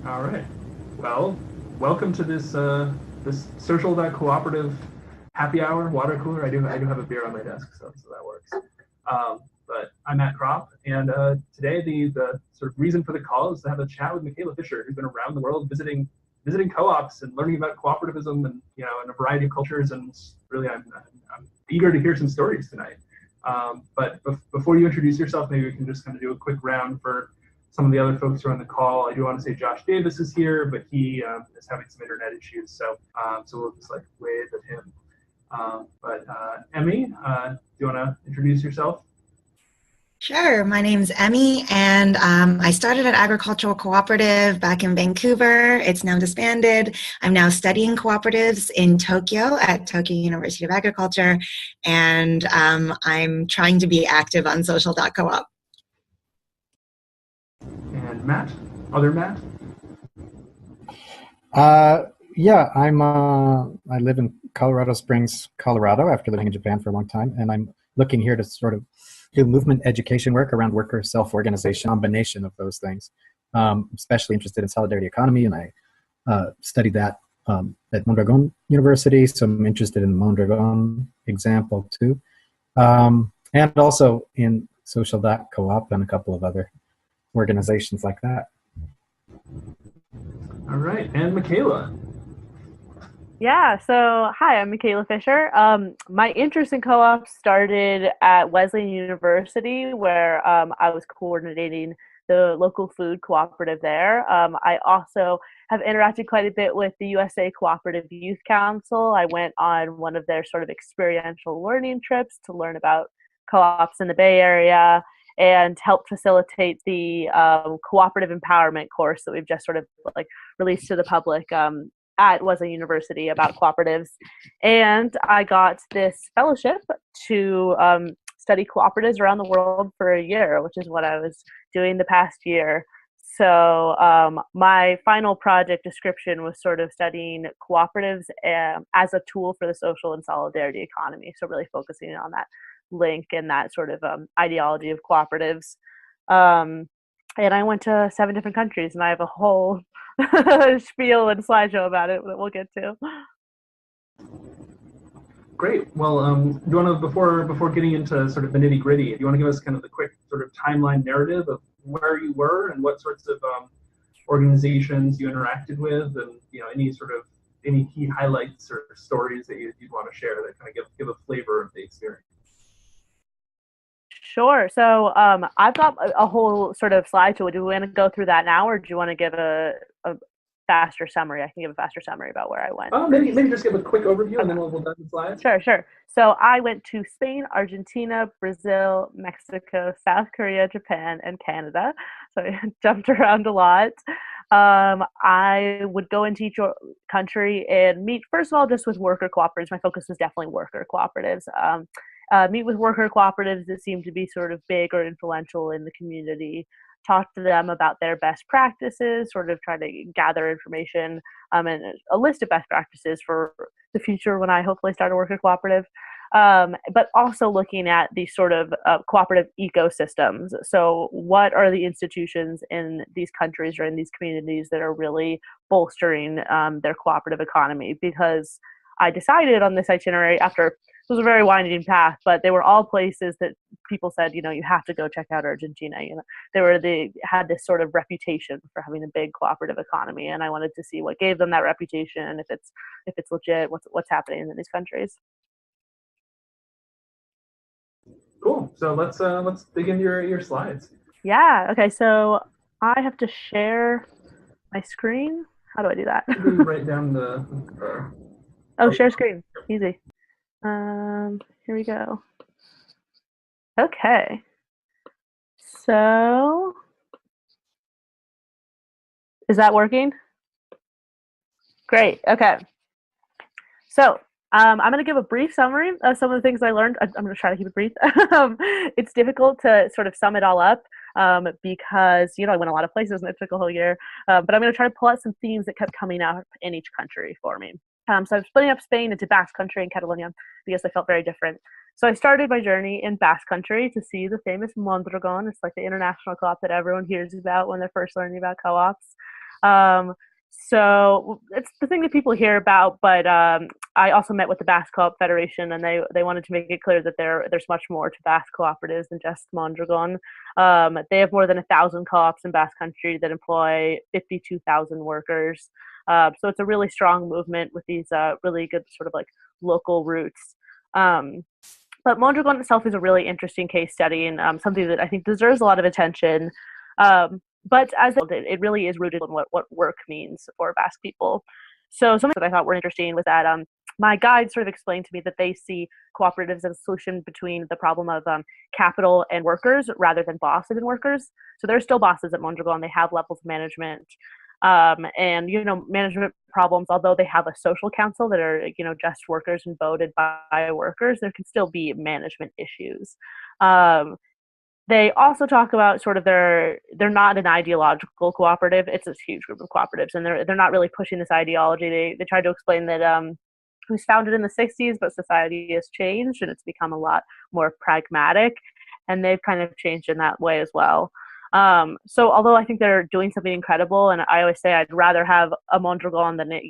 All right. Well, welcome to this Social.Cooperative happy hour water cooler. I do have a beer on my desk, so that works. But I'm Matt Cropp, and today the sort of reason for the call is to have a chat with Michaela Fisher, who's been around the world visiting co-ops and learning about cooperativism and in a variety of cultures. And really, I'm eager to hear some stories tonight. But before you introduce yourself, maybe we can just kind of do a quick round for some of the other folks who are on the call. I do want to say Josh Davis is here, but he is having some internet issues, so we'll just wave at him. But Emi, do you want to introduce yourself? Sure. My name's Emi, and I started at Agricultural Cooperative back in Vancouver. It's now disbanded. I'm now studying cooperatives in Tokyo at Tokyo University of Agriculture, and I'm trying to be active on Social.Coop. And Matt? Other Matt? Yeah, I live in Colorado Springs, Colorado, after living in Japan for a long time, and I'm looking here to sort of do movement education work around worker self-organization, combination of those things. Especially interested in solidarity economy, and I studied that at Mondragon University, so I'm interested in the Mondragon example too. And also in Social.Coop and a couple of other organizations like that. All right, and Michaela. Yeah, so hi, I'm Michaela Fisher. My interest in co-ops started at Wesleyan University, where I was coordinating the local food cooperative there. I also have interacted quite a bit with the USA Cooperative Youth Council. I went on one of their sort of experiential learning trips to learn about co-ops in the Bay Area, and helped facilitate the cooperative empowerment course that we've just sort of released to the public at Wesleyan University about cooperatives. And I got this fellowship to study cooperatives around the world for a year, which is what I was doing the past year. So my final project description was sort of studying cooperatives as a tool for the social and solidarity economy. So really focusing on that link and that sort of ideology of cooperatives. And I went to 7 different countries, and I have a whole spiel and slideshow about it that we'll get to. Great. Well, do you want to, before getting into sort of the nitty gritty, do you want to give us kind of the quick sort of timeline narrative of where you were and what sorts of organizations you interacted with, and any key highlights or stories that you'd want to share that kind of give a flavor of the experience? Sure. So I've got a whole sort of slideshow. Do we want to go through that now, or do you want to give a faster summary? I can give a faster summary about where I went. Oh, maybe just give a quick overview, and then we'll dive into slides. Sure. So I went to Spain, Argentina, Brazil, Mexico, South Korea, Japan, and Canada. So I jumped around a lot. I would go into each country and meet, first of all, just with worker cooperatives. My focus was definitely worker cooperatives. Meet with worker cooperatives that seem to be sort of big or influential in the community, talk to them about their best practices, sort of try to gather information and a list of best practices for the future when I hopefully start a worker cooperative. But also looking at these sort of cooperative ecosystems. So what are the institutions in these countries or in these communities that are really bolstering their cooperative economy? Because I decided on this itinerary after, it was a very winding path, but they were all places that people said, you have to go check out Argentina. They had this sort of reputation for having a big cooperative economy, and I wanted to see what gave them that reputation, if it's legit, what's happening in these countries. Cool. So let's dig into your slides. Yeah. Okay. So I have to share my screen. How do I do that? Write down the. Share screen. Easy. Here we go. Okay. So, is that working? Great. Okay. So, I'm going to give a brief summary of some of the things I learned. I'm going to try to keep it brief. It's difficult to sort of sum it all up because, I went a lot of places and it took a whole year. But I'm going to try to pull out some themes that kept coming up in each country for me. So I'm splitting up Spain into Basque Country and Catalonia because they felt very different. So I started my journey in Basque Country to see the famous Mondragon. It's like the international co-op that everyone hears about when they're first learning about co-ops. So it's the thing that people hear about, but I also met with the BASQUE Federation, and they wanted to make it clear that there's much more to BASQUE cooperatives than just Mondragon. They have more than 1,000 co-ops in Basque Country that employ 52,000 workers. So it's a really strong movement with these really good sort of like local roots. But Mondragon itself is a really interesting case study and something that I think deserves a lot of attention. But as it really is rooted in what work means for Basque people. So something that I thought were interesting was that my guide sort of explained to me that they see cooperatives as a solution between the problem of capital and workers rather than bosses and workers. So there are still bosses at Mondragon. They have levels of management. And, management problems, although they have a social council that are, just workers and voted by workers, there can still be management issues. They also talk about sort of they're not an ideological cooperative. It's this huge group of cooperatives, and they're not really pushing this ideology. They tried to explain that it was founded in the 60s, but society has changed, and it's become a lot more pragmatic, and they've kind of changed in that way as well. So although I think they're doing something incredible, and I always say I'd rather have a Mondragon than a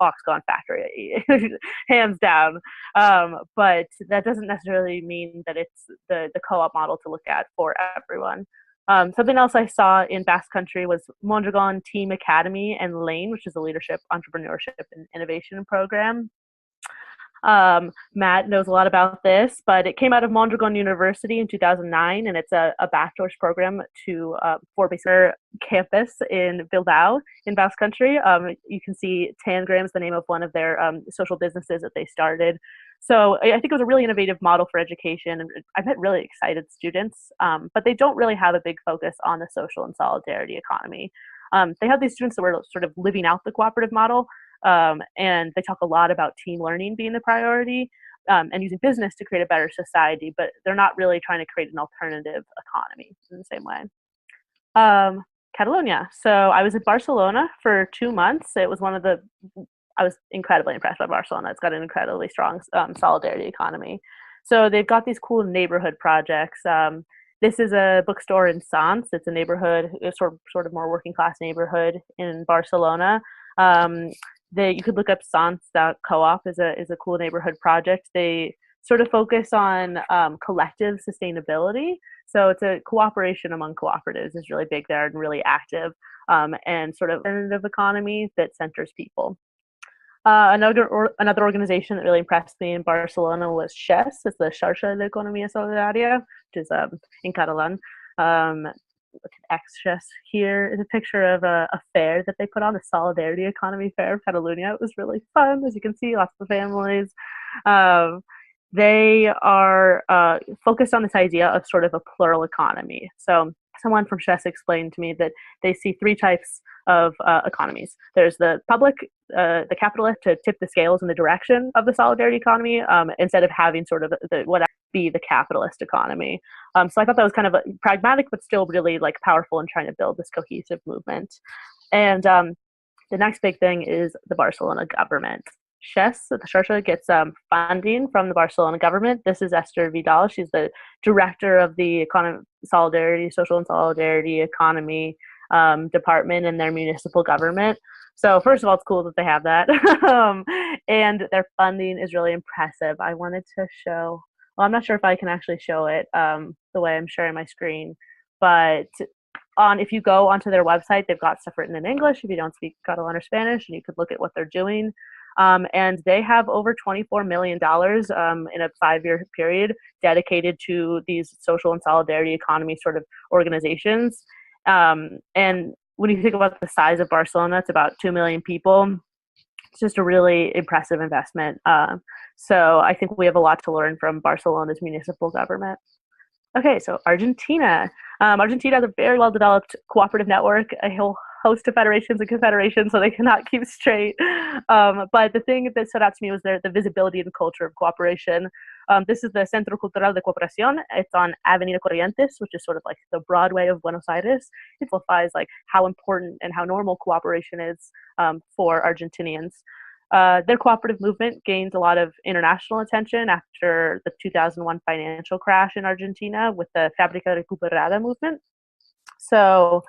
Foxconn factory, hands down. But that doesn't necessarily mean that it's the co-op model to look at for everyone. Something else I saw in Basque Country was Mondragon Team Academy and Lane, which is a leadership, entrepreneurship, and innovation program. Matt knows a lot about this, but it came out of Mondragon University in 2009, and it's a bachelor's program for BASQUE campus in Bilbao in Basque Country. You can see Tangram's the name of one of their social businesses that they started. So I think it was a really innovative model for education, and I've met really excited students, but they don't really have a big focus on the social and solidarity economy. They have these students that were sort of living out the cooperative model, and they talk a lot about team learning being the priority, and using business to create a better society, but they're not really trying to create an alternative economy in the same way. Catalonia. So I was in Barcelona for 2 months. I was incredibly impressed by Barcelona. It's got an incredibly strong solidarity economy. So they've got these cool neighborhood projects. This is a bookstore in Sants. It's a neighborhood, a sort of more working class neighborhood in Barcelona. You could look up Sants.coop is a cool neighborhood project. They sort of focus on collective sustainability. So it's a cooperation among cooperatives is really big there and really active, and sort of alternative economy that centers people. Another organization that really impressed me in Barcelona was XES. It's the Xarxa de Economia Solidària, which is in Catalan. XES here is a picture of a fair that they put on, the Solidarity Economy Fair of Catalonia. It was really fun, as you can see, lots of families. They are focused on this idea of sort of a plural economy. So someone from XES explained to me that they see 3 types of economies. There's the public, the capitalist to tip the scales in the direction of the solidarity economy, instead of having sort of what be the capitalist economy. So I thought that was kind of pragmatic, but still really like powerful in trying to build this cohesive movement. And the next big thing is the Barcelona government. XES, the Xarxa, gets funding from the Barcelona government. This is Esther Vidal. She's the director of the Social and Solidarity Economy department in their municipal government. So first of all, it's cool that they have that. And their funding is really impressive. I wanted to show, well, I'm not sure if I can actually show it the way I'm sharing my screen, but if you go onto their website, they've got stuff written in English if you don't speak Catalan or Spanish, and you could look at what they're doing. And they have over $24 million in a 5-year period dedicated to these social and solidarity economy sort of organizations. And when you think about the size of Barcelona, it's about 2 million people. It's just a really impressive investment. So I think we have a lot to learn from Barcelona's municipal government. Okay, so Argentina. Argentina has a very well-developed cooperative network, a whole host of federations and confederations, so they cannot keep straight. But the thing that stood out to me was the visibility and culture of cooperation. This is the Centro Cultural de Cooperación. It's on Avenida Corrientes, which is sort of like the Broadway of Buenos Aires. It simplifies like how important and how normal cooperation is for Argentinians. Their cooperative movement gained a lot of international attention after the 2001 financial crash in Argentina with the Fábrica Recuperada movement. So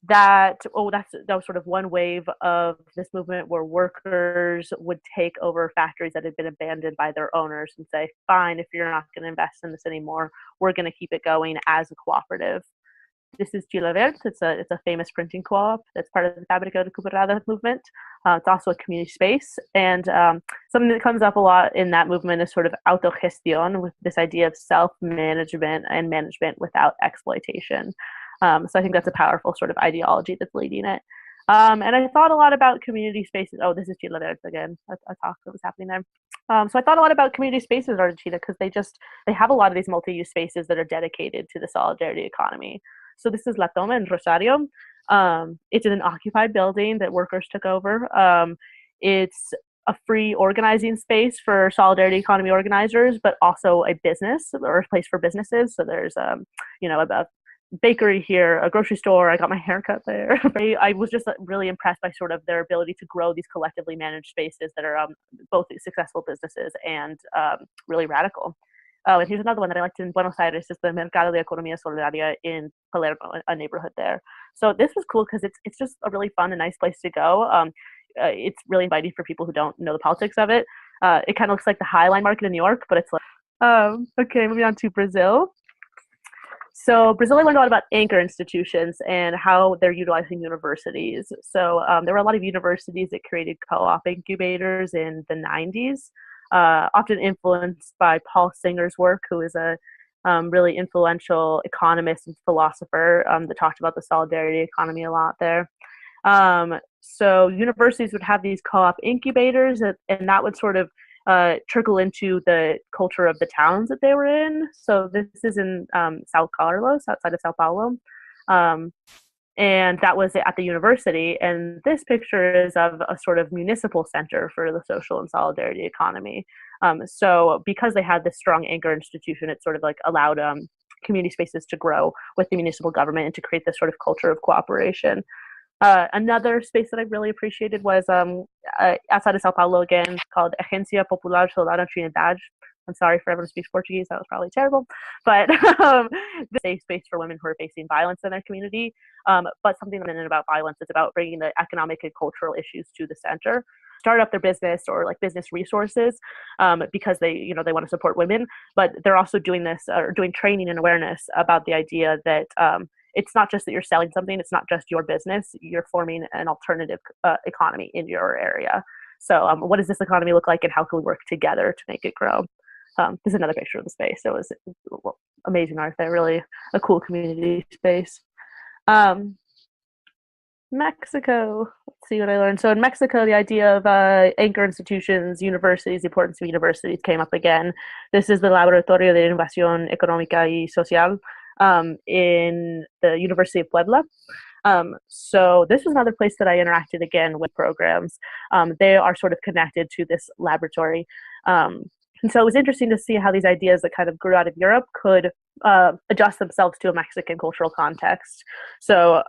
that was sort of one wave of this movement where workers would take over factories that had been abandoned by their owners and say, fine, if you're not going to invest in this anymore, we're going to keep it going as a cooperative. This is Chile Verde. It's a famous printing co-op that's part of the Fábrica de Cooperative movement. It's also a community space. And something that comes up a lot in that movement is sort of autogestión, with this idea of self-management and management without exploitation. So I think that's a powerful sort of ideology that's leading it. And I thought a lot about community spaces. Oh, this is Chile Verde again, a talk that was happening there. So I thought a lot about community spaces in Argentina because they have a lot of these multi-use spaces that are dedicated to the solidarity economy. So this is La Toma in Rosario. It's in an occupied building that workers took over. It's a free organizing space for solidarity economy organizers, but also a business or a place for businesses. So there's, a bakery here, a grocery store. I got my haircut there. I was just really impressed by sort of their ability to grow these collectively managed spaces that are both successful businesses and really radical. And here's another one that I liked in Buenos Aires, is the Mercado de Economía Solidaria in Palermo, a neighborhood there. So this was cool because it's just a really fun and nice place to go. It's really inviting for people who don't know the politics of it. It kind of looks like the High Line Market in New York, but it's like, okay, moving on to Brazil. So Brazil, I learned a lot about anchor institutions and how they're utilizing universities. So there were a lot of universities that created co-op incubators in the 90s. Often influenced by Paul Singer's work, who is a really influential economist and philosopher that talked about the solidarity economy a lot there. So universities would have these co-op incubators, and that would sort of trickle into the culture of the towns that they were in. So this is in Sao Carlos, outside of Sao Paulo. And that was at the university. And this picture is of a sort of municipal center for the social and solidarity economy. So because they had this strong anchor institution, it sort of like allowed community spaces to grow with the municipal government and to create this sort of culture of cooperation. Another space that I really appreciated was outside of Sao Paulo again, called Agencia Popular Soldada Trinidad. I'm sorry for everyone who speaks Portuguese, that was probably terrible. But the safe space for women who are facing violence in their community. But something about violence, it's about bringing the economic and cultural issues to the center. Start up their business or like business resources because they want to support women. But they're also doing this or doing training and awareness about the idea that it's not just that you're selling something, it's not just your business, you're forming an alternative economy in your area. So what does this economy look like and how can we work together to make it grow? This is another picture of the space. So it was amazing art there, really a cool community space. Mexico, let's see what I learned. So in Mexico, the idea of anchor institutions, universities, the importance of universities came up again. This is the Laboratorio de Innovación Económica y Social in the University of Puebla. So this was another place that I interacted again with programs. They are sort of connected to this laboratory. And so it was interesting to see how these ideas that kind of grew out of Europe could adjust themselves to a Mexican cultural context. So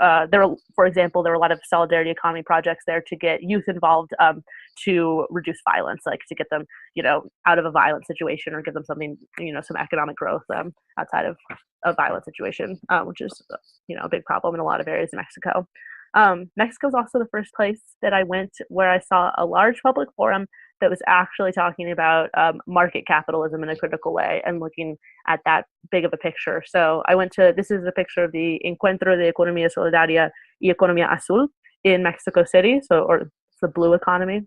for example, there were a lot of solidarity economy projects there to get youth involved to reduce violence, like to get them, out of a violent situation or give them something, some economic growth outside of a violent situation, which is, a big problem in a lot of areas in Mexico. Mexico is also the first place that I went where I saw a large public forum that was actually talking about market capitalism in a critical way and looking at that big of a picture. So I went to, this is a picture of the Encuentro de Economía Solidaria y Economía Azul in Mexico City, or it's the blue economy.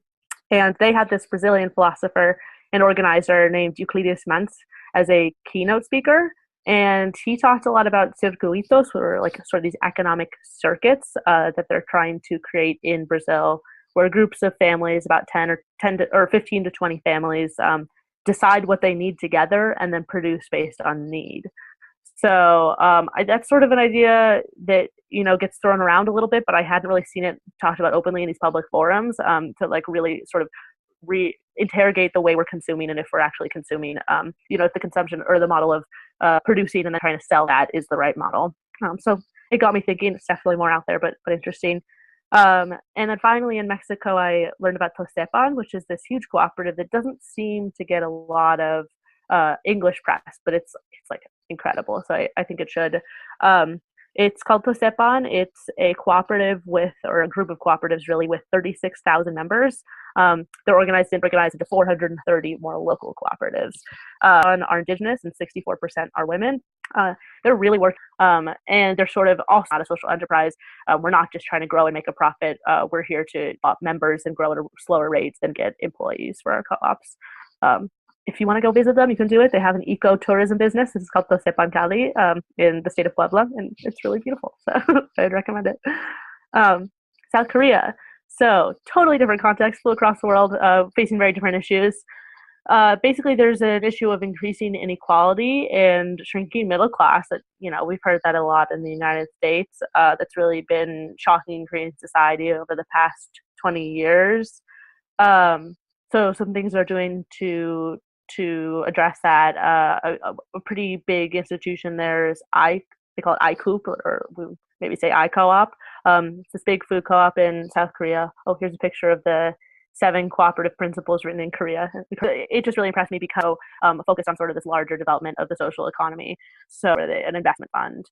And they had this Brazilian philosopher and organizer named Euclides Mantz as a keynote speaker. And he talked a lot about circuitos, or like sort of these economic circuits that they're trying to create in Brazil, where groups of families, about 15 to 20 families, decide what they need together and then produce based on need. So that's sort of an idea that, gets thrown around a little bit, but I hadn't really seen it talked about openly in these public forums to like really sort of interrogate the way we're consuming and if we're actually consuming, if the consumption or the model of producing and then trying to sell that is the right model. So it got me thinking. It's definitely more out there, but interesting. And then finally in Mexico, I learned about Tostepan, which is this huge cooperative that doesn't seem to get a lot of English press, but it's like incredible. So I think it should. It's called Tosepan. It's a cooperative or a group of cooperatives really with 36,000 members. They're organized into 430 more local cooperatives. Are indigenous and 64% are women. They're really working, and they're sort of also not a social enterprise. We're not just trying to grow and make a profit. We're here to up members and grow at a slower rate than get employees for our co-ops. If you want to go visit them, you can do it. They have an eco-tourism business. This is called Tosepan Cali in the state of Puebla, and it's really beautiful. So I'd recommend it. South Korea. So totally different context, flew across the world, facing very different issues. Basically, there's an issue of increasing inequality and shrinking middle class. That, we've heard that a lot in the United States. That's really been shocking Korean society over the past 20 years. So some things they're doing to address that. A pretty big institution there is they call it iCoop, or we maybe say iCo-op. It's this big food co-op in South Korea. Oh, here's a picture of the 7 cooperative principles written in Korea. It just really impressed me because focused on sort of this larger development of the social economy. So an investment fund.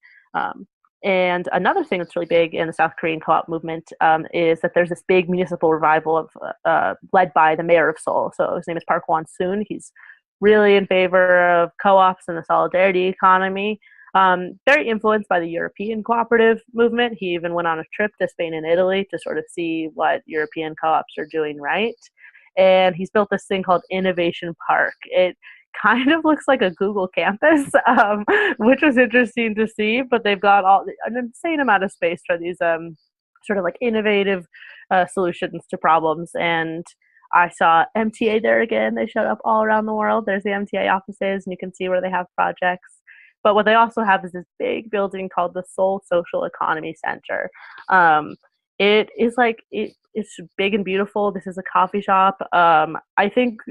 And another thing that's really big in the South Korean co-op movement is that there's this big municipal revival led by the mayor of Seoul. So his name is Park Won-soon. He's really in favor of co-ops and the solidarity economy. Very influenced by the European cooperative movement. He even went on a trip to Spain and Italy to sort of see what European co-ops are doing right. And he's built this thing called Innovation Park. It kind of looks like a Google campus, which was interesting to see, but they've got an insane amount of space for these sort of like innovative solutions to problems. And I saw MTA there again. They showed up all around the world. There's the MTA offices, and you can see where they have projects. But what they also have is this big building called the Seoul Social Economy Center. It is it's big and beautiful. This is a coffee shop. I think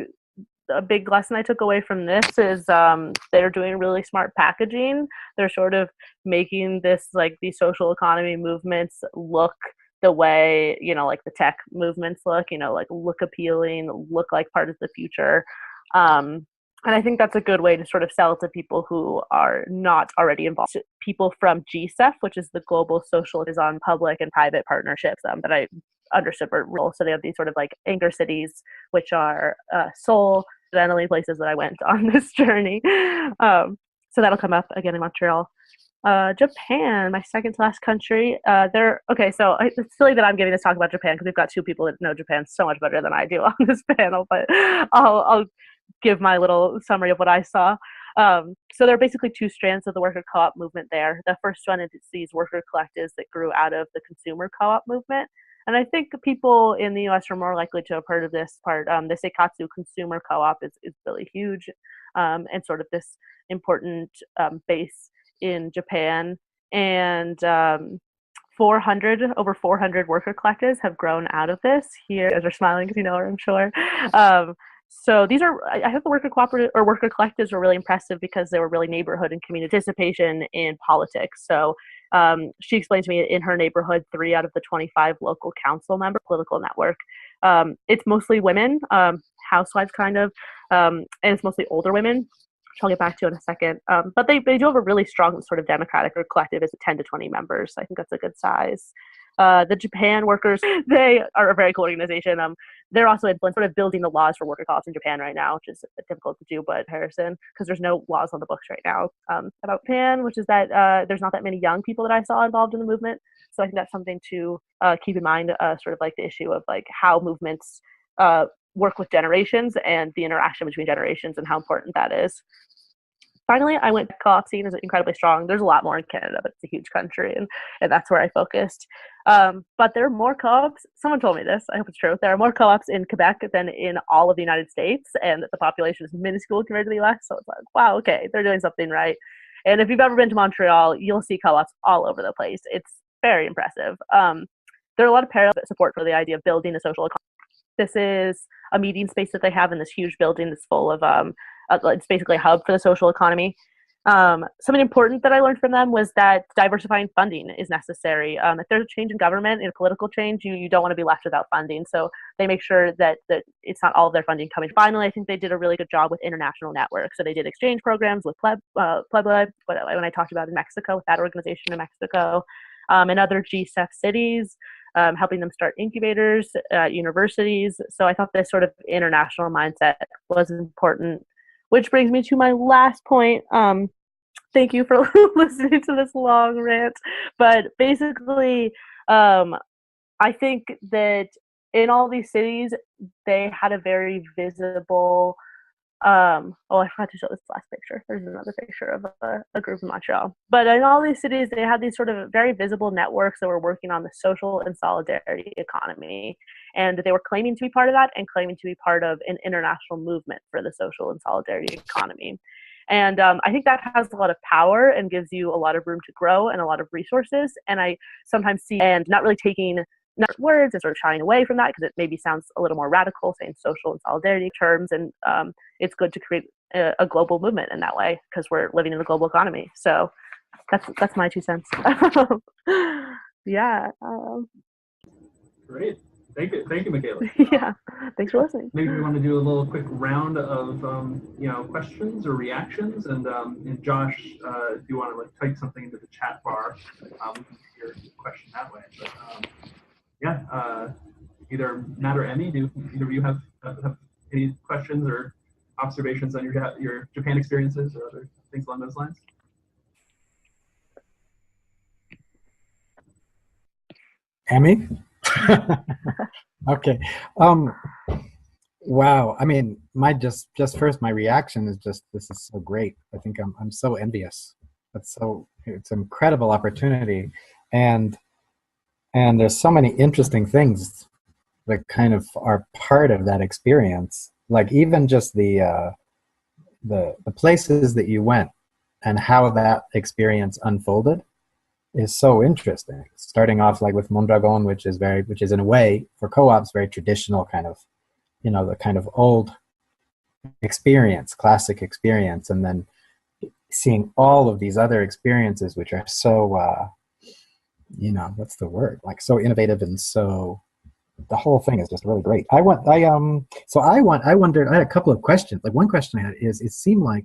a big lesson I took away from this is they're doing really smart packaging. They're sort of making these social economy movements look the way, like the tech movements look, look appealing, look like part of the future. And I think that's a good way to sort of sell to people who are not already involved. People from GSEF, which is the Global Social, is on public and private partnerships that I understood were real. So they have these sort of like anchor cities, which are Seoul, incidentally places that I went on this journey. So that'll come up again in Montreal. Japan, my second to last country. So it's silly that I'm giving this talk about Japan because we've got 2 people that know Japan so much better than I do on this panel, but I'll give my little summary of what I saw. So there are basically 2 strands of the worker co-op movement there. The first one is these worker collectives that grew out of the consumer co-op movement. And I think people in the US are more likely to have heard of this part. The Seikatsu consumer co-op is really huge and sort of this important base in Japan. And over 400 worker collectives have grown out of this. Here, as we're smiling because you know her, I'm sure. So these are, I think the worker cooperative or worker collectives were really impressive because they were really neighborhood and community participation in politics. So she explained to me in her neighborhood, 3 out of the 25 local council member political network. It's mostly women, housewives kind of, and it's mostly older women, which I'll get back to in a second. But they do have a really strong sort of democratic or collective as 10 to 20 members. I think that's a good size. The Japan workers, they are a very cool organization. They're also influenced, sort of building the laws for worker co-ops in Japan right now, which is difficult to do, but Harrison, because there's no laws on the books right now about Japan, which is that there's not that many young people that I saw involved in the movement. So I think that's something to keep in mind, sort of like the issue of like how movements work with generations and the interaction between generations and how important that is. Finally, I went to co-op scene is incredibly strong. There's a lot more in Canada, but it's a huge country, and that's where I focused. But there are more co-ops. Someone told me this. I hope it's true. There are more co-ops in Quebec than in all of the United States, and the population is minuscule compared to the US. So it's like, wow, okay, they're doing something right. And if you've ever been to Montreal, you'll see co-ops all over the place. It's very impressive. There are a lot of parallel support for the idea of building a social economy. This is a meeting space that they have in this huge building that's full of it's basically a hub for the social economy. Something important that I learned from them was that diversifying funding is necessary. If there's a change in government and a political change, you don't want to be left without funding. So they make sure that it's not all of their funding coming. Finally, I think they did a really good job with international networks. So they did exchange programs with Puebla, when I talked about in Mexico, with that organization in Mexico, and other G7 cities, helping them start incubators at universities. So I thought this sort of international mindset was important. Which brings me to my last point. Thank you for listening to this long rant. But basically, I think that in all these cities, they had a very visible, I forgot to show this last picture. There's another picture of a group in Montreal. But in all these cities, they had these sort of very visible networks that were working on the social and solidarity economy. And they were claiming to be part of that and claiming to be part of an international movement for the social and solidarity economy. And I think that has a lot of power and gives you a lot of room to grow and a lot of resources. And I sometimes see, and not really taking words and sort of shying away from that because it maybe sounds a little more radical, saying social and solidarity terms. And it's good to create a global movement in that way because we're living in a global economy. So that's my 2 cents. Yeah. Great. Thank you, Michaela. Yeah, thanks for listening. Maybe we want to do a little quick round of questions or reactions, and Josh, if you want to type something into the chat bar, we can see your question that way. But either Matt or Emi, do either of you have any questions or observations on your Japan experiences or other things along those lines? Emi? Okay. Wow. I mean, just first, my reaction is just, this is so great. I think I'm so envious. It's an incredible opportunity, and there's so many interesting things that kind of are part of that experience. Like even just the places that you went and how that experience unfolded is so interesting. Starting off like with Mondragon, which is in a way for co-ops very traditional kind of, the kind of old experience, classic experience, and then seeing all of these other experiences which are so, what's the word? Like so innovative, and so the whole thing is just really great. I wondered, I had a couple of questions. Like one question I had is, it seemed like,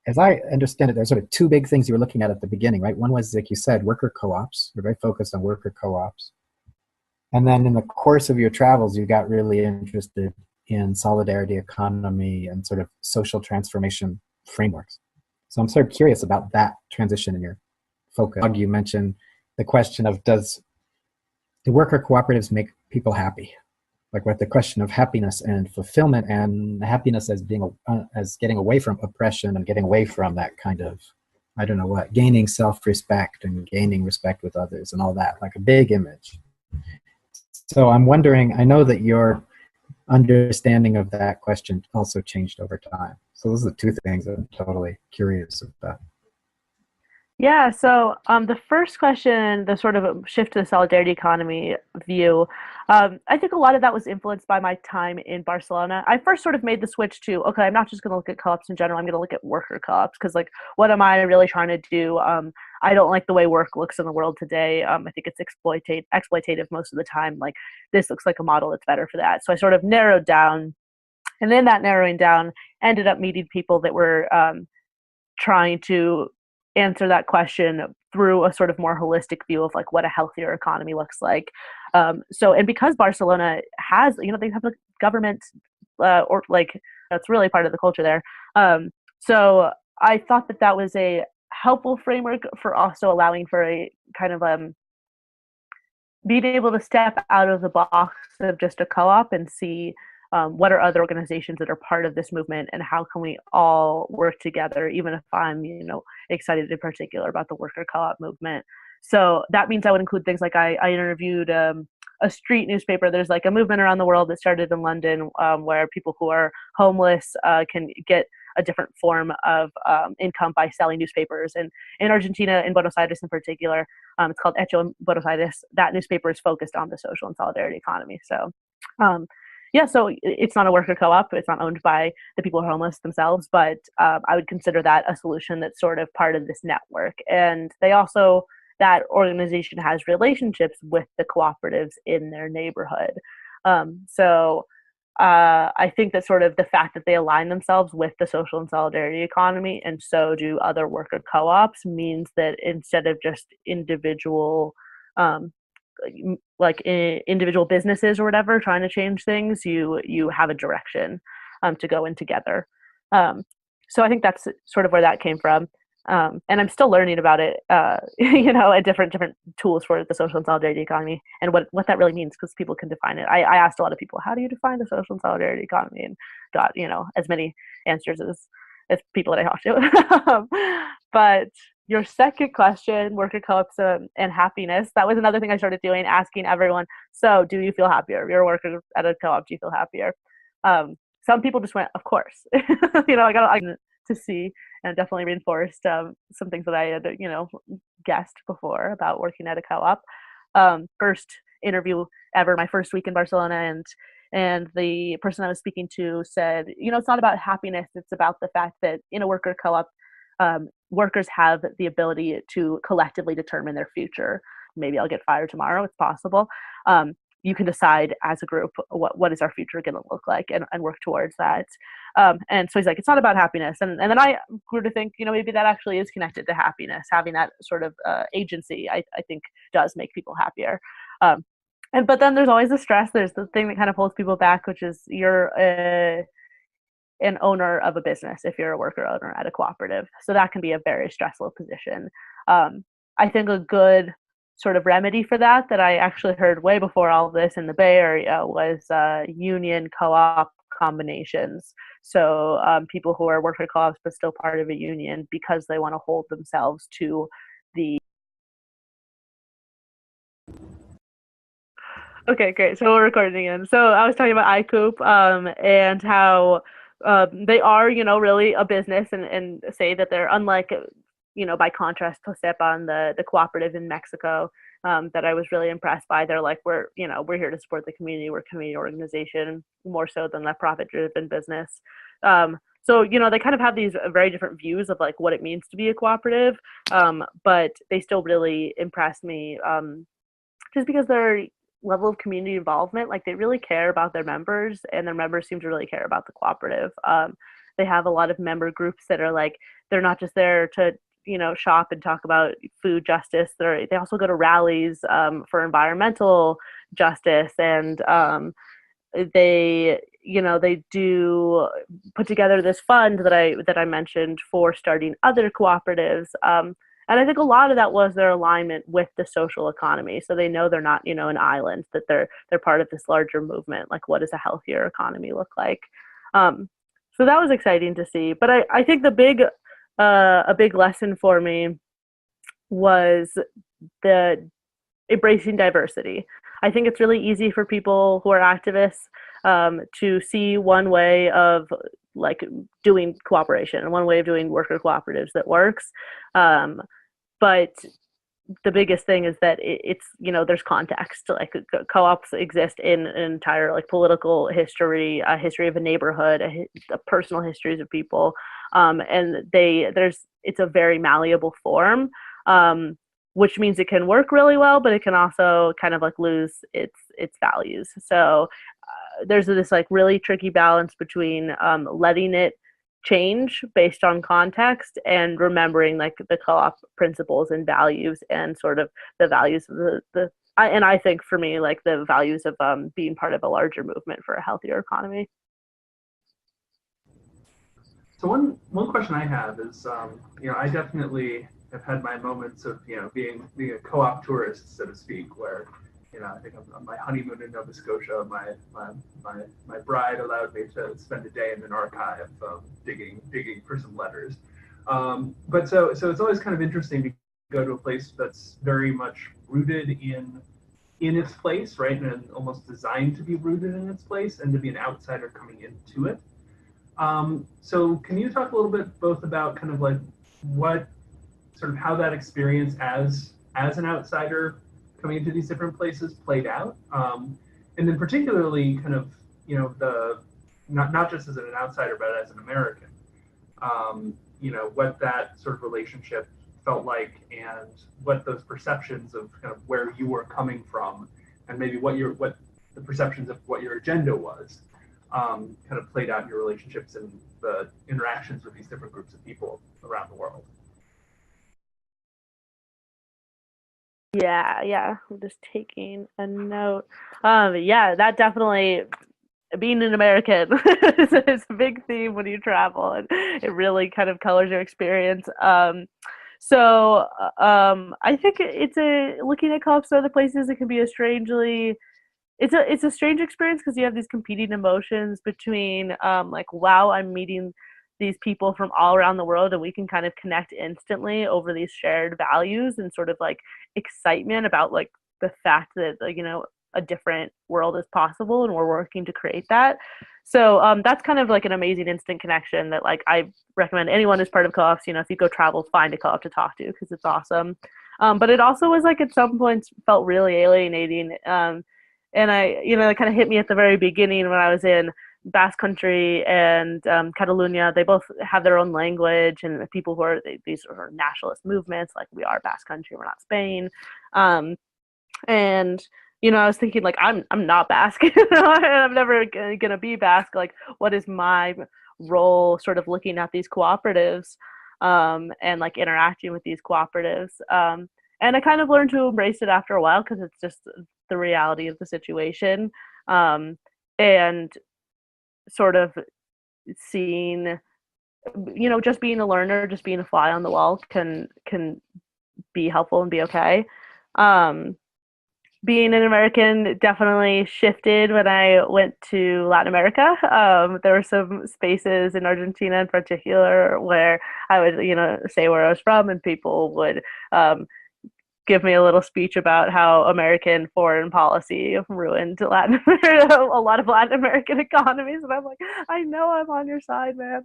as I understand it, there's sort of 2 big things you were looking at the beginning, right? One was, like you said, worker co-ops. You're very focused on worker co-ops. And then in the course of your travels, you got really interested in solidarity economy and sort of social transformation frameworks. So I'm sort of curious about that transition in your focus. You mentioned the question of, do worker cooperatives make people happy? Like what the question of happiness and fulfillment, and happiness as as getting away from oppression and getting away from that kind of, I don't know what, gaining self-respect and gaining respect with others and all that, like a big image. So I'm wondering, I know that your understanding of that question also changed over time. So those are the 2 things I'm totally curious about. Yeah, so the first question, the sort of shift to the solidarity economy view, I think a lot of that was influenced by my time in Barcelona. I first sort of made the switch to, okay, I'm not just going to look at co-ops in general, I'm going to look at worker co-ops, because like, what am I really trying to do? I don't like the way work looks in the world today. I think it's exploitative most of the time. Like, this looks like a model that's better for that. So I sort of narrowed down, and then that narrowing down ended up meeting people that were trying to answer that question through a sort of more holistic view of like what a healthier economy looks like. And because Barcelona has, they have a government or like, that's really part of the culture there. So I thought that was a helpful framework for also allowing for a kind of being able to step out of the box of just a co-op and see what are other organizations that are part of this movement, and how can we all work together, even if I'm, excited in particular about the worker co-op movement. So that means I would include things like I interviewed a street newspaper. There's like a movement around the world that started in London where people who are homeless can get a different form of income by selling newspapers. And in Argentina, in Buenos Aires in particular, it's called Hecho en Buenos Aires. That newspaper is focused on the social and solidarity economy. So yeah, so it's not a worker co-op. It's not owned by the people who are homeless themselves, but I would consider that a solution that's sort of part of this network. And they also, that organization has relationships with the cooperatives in their neighborhood. So I think that sort of the fact that they align themselves with the social and solidarity economy, and so do other worker co-ops, means that instead of just individual individual businesses or whatever trying to change things, you have a direction to go in together. So I think that's sort of where that came from. And I'm still learning about it, at different tools for the social and solidarity economy and what that really means, because people can define it. I asked a lot of people, how do you define the social and solidarity economy, and got as many answers as people that I talked to. But your second question, worker co-ops and happiness, that was another thing I started doing, asking everyone, so do you feel happier? If you're a worker at a co-op, do you feel happier? Some people just went, of course. I got to see, and definitely reinforced some things that I had, guessed before about working at a co-op. First interview ever, my first week in Barcelona, and the person I was speaking to said, it's not about happiness, it's about the fact that in a worker co-op, workers have the ability to collectively determine their future. Maybe I'll get fired tomorrow, it's possible. You can decide as a group what is our future going to look like, and work towards that. And so he's like, it's not about happiness. And then I grew to think, maybe that actually is connected to happiness. Having that sort of agency, I think, does make people happier. But then there's always the stress. There's the thing that kind of holds people back, which is you're an owner of a business if you're a worker owner at a cooperative. So that can be a very stressful position. I think a good sort of remedy for that I actually heard way before all of this in the Bay Area was union co-op combinations. So people who are worker co-ops but still part of a union, because they want to hold themselves to the... Okay, great. So we're recording again. So I was talking about iCoop and how they are, really a business, and say that they're unlike, by contrast to Stepan, the cooperative in Mexico, that I was really impressed by. They're like, we're here to support the community. We're a community organization more so than a profit-driven business. So, they kind of have these very different views of like what it means to be a cooperative, but they still really impressed me just because their level of community involvement, like they really care about their members, and their members seem to really care about the cooperative. They have a lot of member groups that are like, they're not just there to shop and talk about food justice. They also go to rallies for environmental justice, and they do put together this fund that I mentioned for starting other cooperatives. And I think a lot of that was their alignment with the social economy. So they know they're not, an island, that they're part of this larger movement. Like, what does a healthier economy look like? So that was exciting to see. But I think a big lesson for me was the embracing diversity. I think it's really easy for people who are activists to see one way of like doing cooperation and one way of doing worker cooperatives that works. But the biggest thing is that it's, there's context. Like co-ops exist in an entire like political history, a history of a neighborhood, a personal histories of people. And it's a very malleable form, which means it can work really well, but it can also kind of like lose its values. So there's this like really tricky balance between letting it change based on context and remembering like the co-op principles and values, and sort of the values of and I think for me, like the values of being part of a larger movement for a healthier economy. So one question I have is, I definitely have had my moments of, being a co-op tourist, so to speak, where, I think on my honeymoon in Nova Scotia, my bride allowed me to spend a day in an archive, digging for some letters. But so it's always kind of interesting to go to a place that's very much rooted in its place, right, and almost designed to be rooted in its place, and to be an outsider coming into it. So can you talk a little bit both about kind of like what sort of how that experience as an outsider coming into these different places played out, and then particularly kind of you know, not just as an outsider, but as an American, you know, what that sort of relationship felt like, and what those perceptions of kind of where you were coming from, and maybe what the perceptions of what your agenda was, kind of played out in your relationships and the interactions with these different groups of people around the world. Yeah, I'm just taking a note. Yeah, that definitely, being an American is a big theme when you travel, and it really kind of colors your experience. I think looking at co-ops in other places, it can be it's a strange experience, because you have these competing emotions between like, wow, I'm meeting these people from all around the world, and we can kind of connect instantly over these shared values, and sort of like excitement about like the fact that, like, you know, a different world is possible, and we're working to create that. So that's kind of like an amazing instant connection that, like, I recommend anyone who's part of co-ops, you know, if you go travel, find a co-op to talk to, because it's awesome. But it also was like, at some points, felt really alienating. And it kind of hit me at the very beginning when I was in Basque Country and Catalonia. They both have their own language, and the people who are these are nationalist movements, like, we are Basque Country, we're not Spain. And I was thinking, like, I'm not Basque, and I'm never gonna be Basque. Like, what is my role, sort of looking at these cooperatives, and like interacting with these cooperatives? And I kind of learned to embrace it after a while, because it's just the reality of the situation, and sort of seeing, just being a learner, just being a fly on the wall can be helpful and be okay. Being an American definitely shifted when I went to Latin America. There were some spaces in Argentina in particular where I would, say where I was from, and people would give me a little speech about how American foreign policy ruined Latin America, a lot of Latin American economies, and I'm like, I know I'm on your side, man.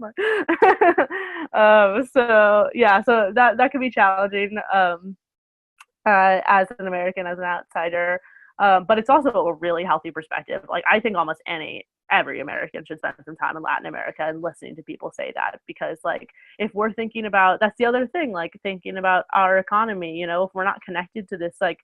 So that can be challenging. As an American, as an outsider, but it's also a really healthy perspective. Like, I think almost every American should spend some time in Latin America and listening to people say that, because, like, if we're thinking about, that's the other thing, like, thinking about our economy, if we're not connected to this, like,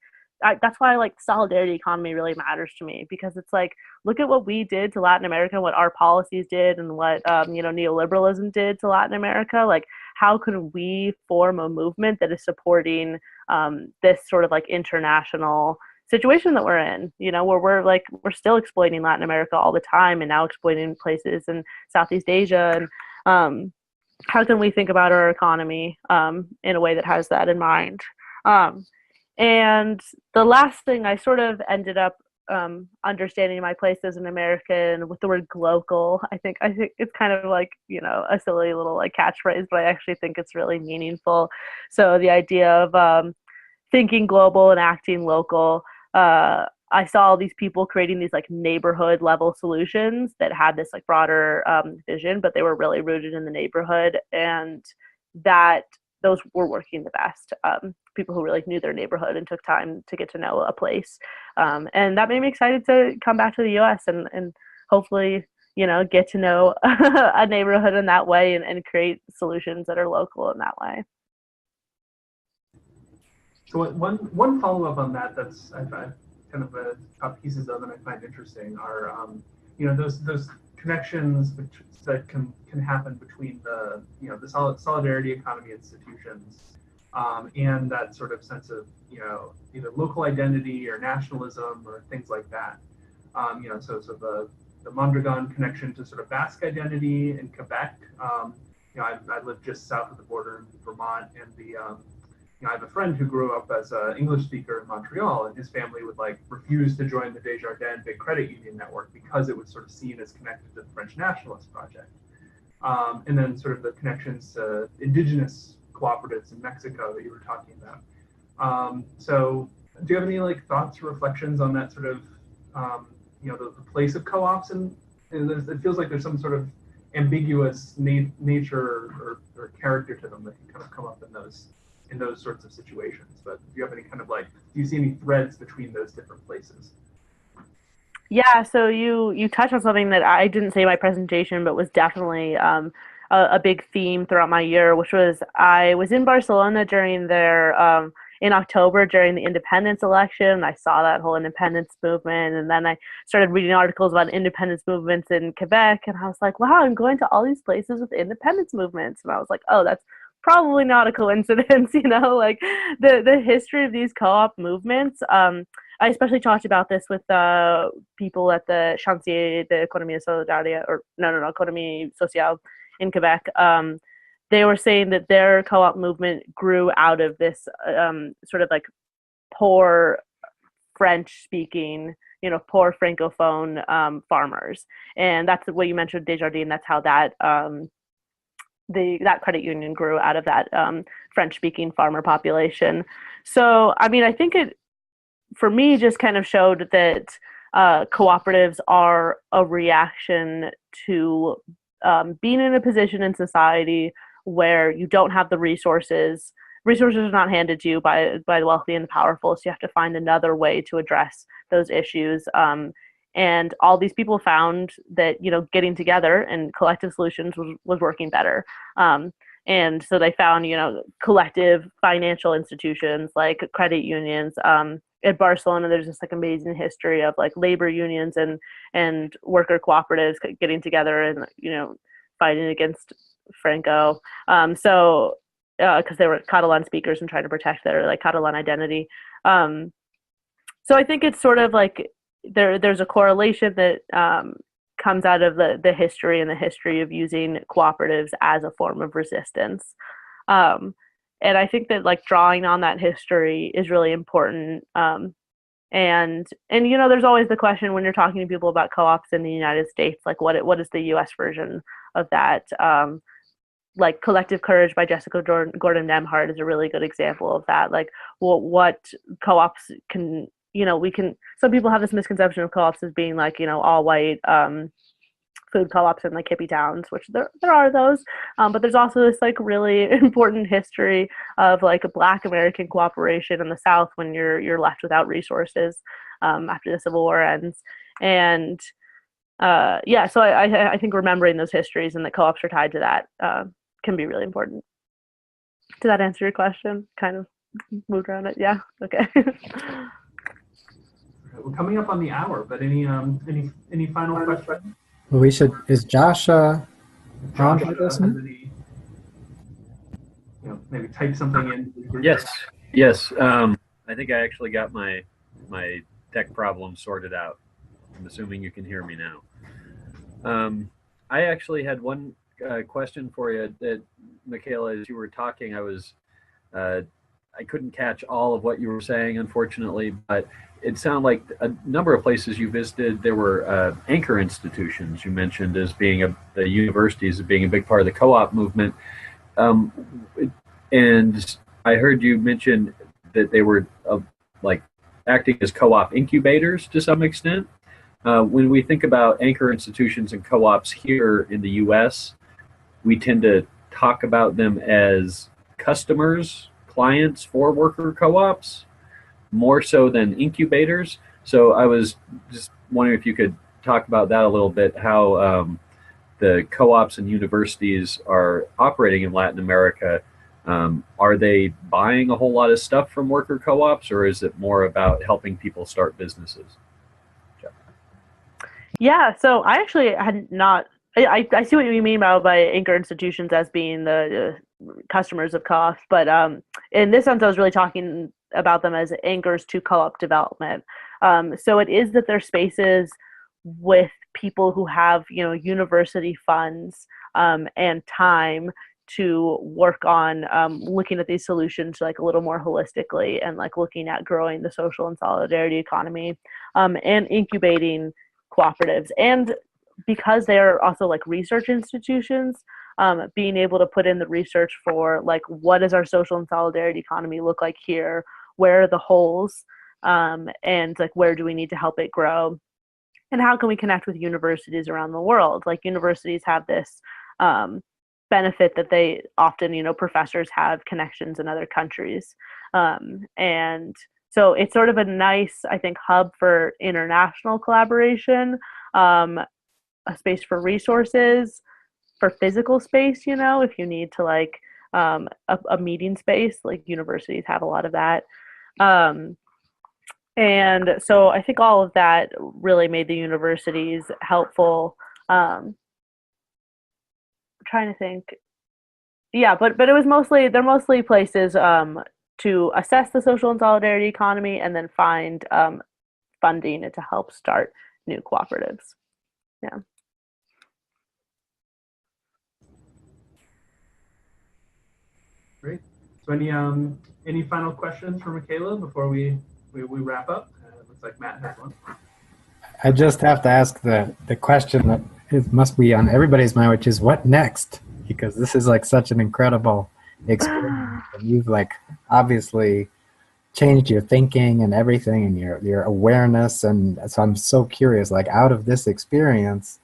that's why, like, solidarity economy really matters to me, because it's like, look at what we did to Latin America, what our policies did, and what neoliberalism did to Latin America. Like, how could we form a movement that is supporting this sort of like international situation that we're in, where we're still exploiting Latin America all the time, and now exploiting places in Southeast Asia, and how can we think about our economy in a way that has that in mind? And the last thing, I sort of ended up understanding my place as an American with the word "glocal." I think it's kind of like, a silly little like catchphrase, but I actually think it's really meaningful. So the idea of thinking global and acting local. I saw all these people creating these like neighborhood level solutions that had this like broader vision, but they were really rooted in the neighborhood, and that those were working the best. People who really knew their neighborhood and took time to get to know a place. And that made me excited to come back to the US and hopefully, get to know a neighborhood in that way, and create solutions that are local in that way. So one follow-up on that that's I've kind of got pieces of and I find interesting are those connections that can happen between the the solidarity economy institutions and that sort of sense of either local identity or nationalism or things like that. So the Mondragon connection to sort of Basque identity in Quebec. I live just south of the border in Vermont, and I have a friend who grew up as an English speaker in Montreal, and his family would like refuse to join the Desjardins Big Credit Union network because it was sort of seen as connected to the French Nationalist Project. And then sort of the connections to indigenous cooperatives in Mexico that you were talking about. So do you have any like thoughts or reflections on that sort of, the place of co-ops? And it feels like there's some sort of ambiguous nature or character to them that can kind of come up in those sorts of situations. But do you have any kind of do you see any threads between those different places? Yeah, so you touched on something that I didn't say in my presentation, but was definitely a big theme throughout my year, which was I was in Barcelona during their in October during the independence election. I saw that whole independence movement, and then I started reading articles about independence movements in Quebec, and I was like, wow, I'm going to all these places with independence movements, and I was like, oh, that's probably not a coincidence, like the history of these co-op movements. I especially talked about this with people at the Chantier de Economie Solidaire, or no, Economie Sociale in Quebec. They were saying that their co-op movement grew out of this sort of like poor French-speaking, poor francophone farmers, and that's what you mentioned, Desjardins. That's how that that credit union grew out of that French-speaking farmer population. So, I mean, I think it, for me, just kind of showed that cooperatives are a reaction to being in a position in society where you don't have the resources. Resources are not handed to you by the wealthy and the powerful, so you have to find another way to address those issues. And all these people found that getting together and collective solutions was working better. And so they found collective financial institutions like credit unions. At Barcelona, there's this like amazing history of like labor unions and worker cooperatives getting together and fighting against Franco. So because they were Catalan speakers and trying to protect their like Catalan identity. So I think it's sort of like there's a correlation that comes out of the history and the history of using cooperatives as a form of resistance. And I think that like drawing on that history is really important. And there's always the question when you're talking to people about co-ops in the United States, like what is the U.S. version of that? Like Collective Courage by Jessica Gordon Nemhart is a really good example of that. Like what co-ops can, some people have this misconception of co-ops as being like, all white food co-ops in like hippie towns, which there are those, but there's also this like really important history of like a Black American cooperation in the South when you're left without resources after the Civil War ends. And so I think remembering those histories and that co-ops are tied to that can be really important. Did that answer your question? Kind of moved around it. Yeah. Okay. We're coming up on the hour, but any final questions? Well, we should. Is Josh on Josh, with us? Maybe type something in. Yes. I think I actually got my tech problem sorted out. I'm assuming you can hear me now. I actually had one question for you that, Michaela, as you were talking, I couldn't catch all of what you were saying, unfortunately, but it sounded like a number of places you visited, there were anchor institutions you mentioned as being the universities as being a big part of the co-op movement. And I heard you mention that they were like acting as co-op incubators to some extent. When we think about anchor institutions and co-ops here in the US, we tend to talk about them as customers, clients for worker co-ops, more so than incubators. So I was just wondering if you could talk about that a little bit, how the co-ops and universities are operating in Latin America. Are they buying a whole lot of stuff from worker co-ops, or is it more about helping people start businesses? Yeah, so I actually had not, I see what you mean by anchor institutions as being the customers of co-ops, but in this sense, I was really talking about them as anchors to co-op development. So it is that they're spaces with people who have, university funds and time to work on looking at these solutions like a little more holistically and like looking at growing the social and solidarity economy and incubating cooperatives. And because they are also like research institutions, being able to put in the research for like what does our social and solidarity economy look like here, where are the holes, and like where do we need to help it grow, and how can we connect with universities around the world. Like universities have this benefit that they often, professors have connections in other countries, and So it's sort of a nice, I think, hub for international collaboration, a space for resources, for physical space, if you need to like a meeting space, like universities have a lot of that. And so I think all of that really made the universities helpful. Trying to think. Yeah, but it was they're mostly places to assess the social and solidarity economy and then find funding to help start new cooperatives. Yeah. Great. So any final questions for Michaela before we wrap up? Looks like Matt has one. I just have to ask the question that it must be on everybody's mind, which is what next? Because this is like such an incredible experience, and you've like obviously changed your thinking and everything, and your awareness. And so I'm so curious, like out of this experience,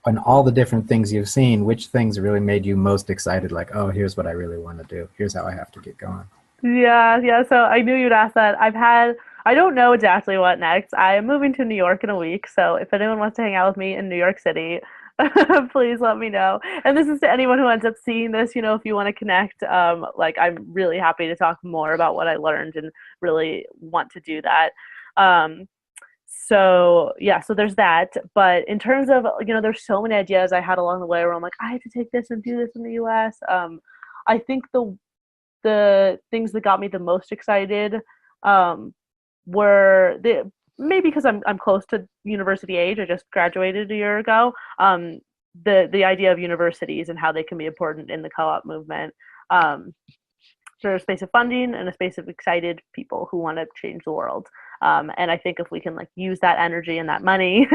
and all the different things you've seen, which things really made you most excited? Like, oh, here's what I really want to do. Here's how I have to get going. Yeah. So I knew you'd ask that. I don't know exactly what next. I am moving to New York in a week. So if anyone wants to hang out with me in New York City, please let me know. And this is to anyone who ends up seeing this, if you want to connect, like I'm really happy to talk more about what I learned and really want to do that. So there's that. But in terms of, there's so many ideas I had along the way where I'm like, I have to take this and do this in the US. I think the things that got me the most excited were maybe because I'm close to university age. I just graduated a year ago. The idea of universities and how they can be important in the co-op movement. There's a space of funding and a space of excited people who want to change the world. And I think if we can like use that energy and that money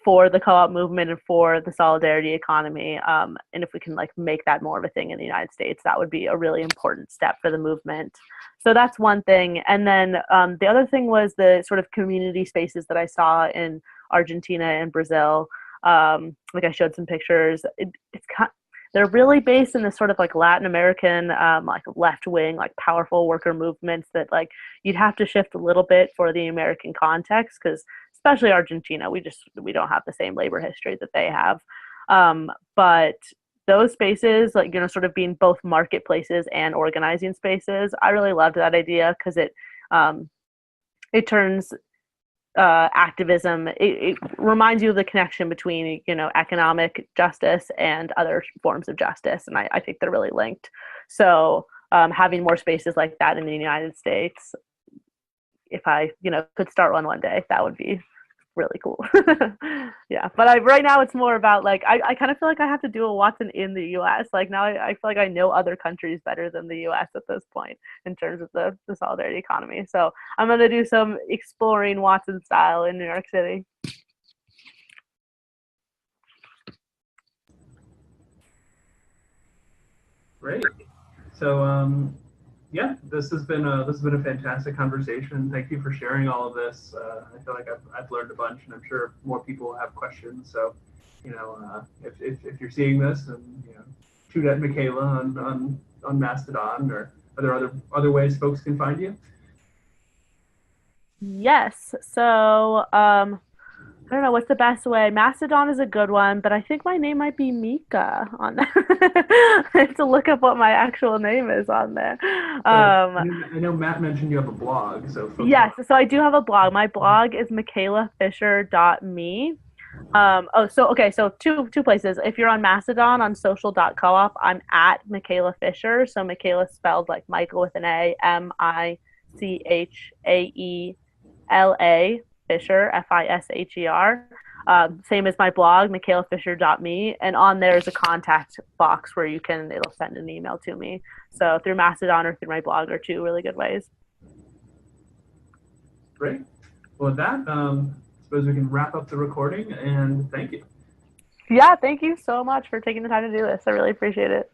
for the co-op movement and for the solidarity economy, and if we can like make that more of a thing in the United States, that would be a really important step for the movement. So that's one thing. And then the other thing was the sort of community spaces that I saw in Argentina and Brazil. Like I showed some pictures. They're really based in this sort of like Latin American, like left-wing, like powerful worker movements that like you'd have to shift a little bit for the American context, because especially Argentina, we don't have the same labor history that they have. But those spaces, like, sort of being both marketplaces and organizing spaces, I really loved that idea because it turns activism, it reminds you of the connection between economic justice and other forms of justice, and I think they're really linked. So having more spaces like that in the United States, if I could start one day, that would be really cool. Yeah, but right now it's more about like I kind of feel like I have to do a Watson in the US. Like now I feel like I know other countries better than the US at this point in terms of the solidarity economy. So I'm gonna do some exploring Watson style in New York City. Great. So yeah, this has been a fantastic conversation. Thank you for sharing all of this. I feel like I've learned a bunch, and I'm sure more people have questions. So, if you're seeing this, and shoot at Michaela on Mastodon, or are there other ways folks can find you? Yes. So I don't know what's the best way. Mastodon is a good one, but I think my name might be Mika on there. I have to look up what my actual name is on there. I know Matt mentioned you have a blog, so yes, so I do have a blog. My blog is michaelafisher.me. So two places. If you're on Mastodon on social.coop, I'm at Michaela Fisher. So Michaela spelled like Michael with an A, Michaeela Fisher, Fisher. Same as my blog, michaelafisher.me, and on there is a contact box where it'll send an email to me. So through Mastodon or through my blog are two really good ways. Great. Well, with that, suppose we can wrap up the recording, and thank you. Yeah, thank you so much for taking the time to do this. I really appreciate it.